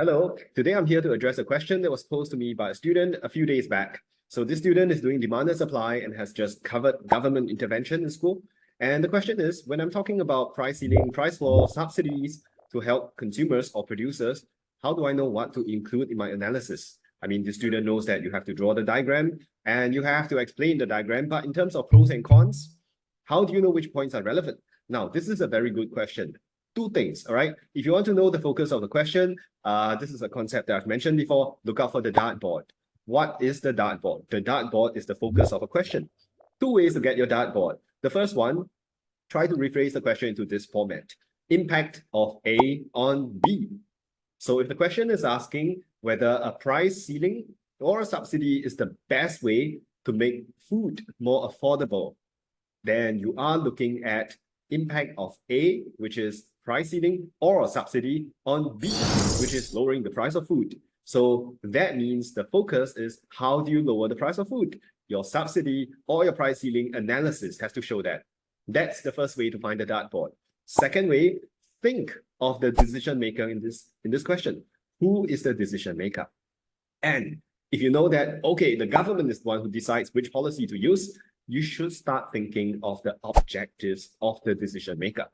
Hello, today I'm here to address a question that was posed to me by a student a few days back. So this student is doing demand and supply and has just covered government intervention in school. And the question is, when I'm talking about price ceiling, price floor, subsidies to help consumers or producers, how do I know what to include in my analysis? I mean, the student knows that you have to draw the diagram and you have to explain the diagram, but in terms of pros and cons, how do you know which points are relevant? Now, this is a very good question. Two things, all right? If you want to know the focus of the question, this is a concept that I've mentioned before. Look out for the dartboard. What is the dartboard? The dartboard is the focus of a question. Two ways to get your dartboard. The first one, try to rephrase the question into this format. Impact of A on B. So if the question is asking whether a price ceiling or a subsidy is the best way to make food more affordable, then you are looking at impact of A, which is price ceiling, or a subsidy on B, which is lowering the price of food. So that means the focus is how do you lower the price of food? Your subsidy or your price ceiling analysis has to show that. That's the first way to find the dartboard. Second way, think of the decision maker in this question. Who is the decision maker? And if you know that, okay, the government is the one who decides which policy to use, you should start thinking of the objectives of the decision maker.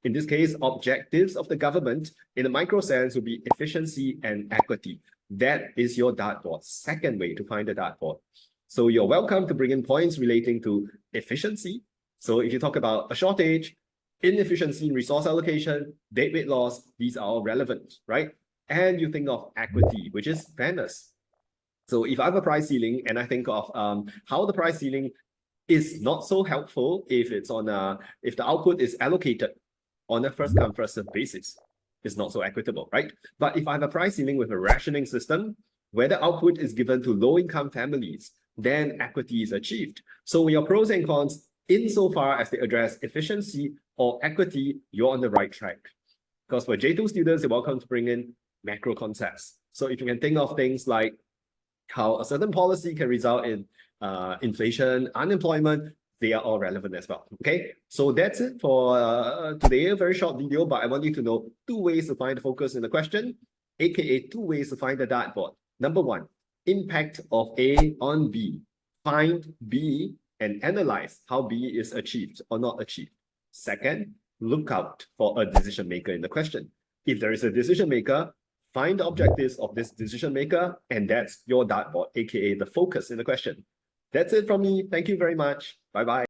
In this case, objectives of the government in a micro sense would be efficiency and equity. That is your dartboard. Second way to find the dartboard. So you're welcome to bring in points relating to efficiency. So if you talk about a shortage, inefficiency in resource allocation, deadweight loss, these are all relevant, right? And you think of equity, which is fairness. So if I have a price ceiling and I think of how the price ceiling is not so helpful if it's on if the output is allocated on a first come first serve basis, it's not so equitable, right? But if I have a price ceiling with a rationing system where the output is given to low income families, then equity is achieved. So your pros and cons, insofar as they address efficiency or equity, you're on the right track. Because for J2 students, you're welcome to bring in macro concepts. So if you can think of things like how a certain policy can result in inflation, unemployment, they are all relevant as well. Okay, so that's it for today. A very short video, but I want you to know two ways to find the focus in the question, aka two ways to find the dartboard. Number one, impact of A on B. Find B and analyze how B is achieved or not achieved. Second, look out for a decision maker in the question. If there is a decision maker, find the objectives of this decision maker, and that's your dartboard, aka the focus in the question. That's it from me. Thank you very much. Bye-bye.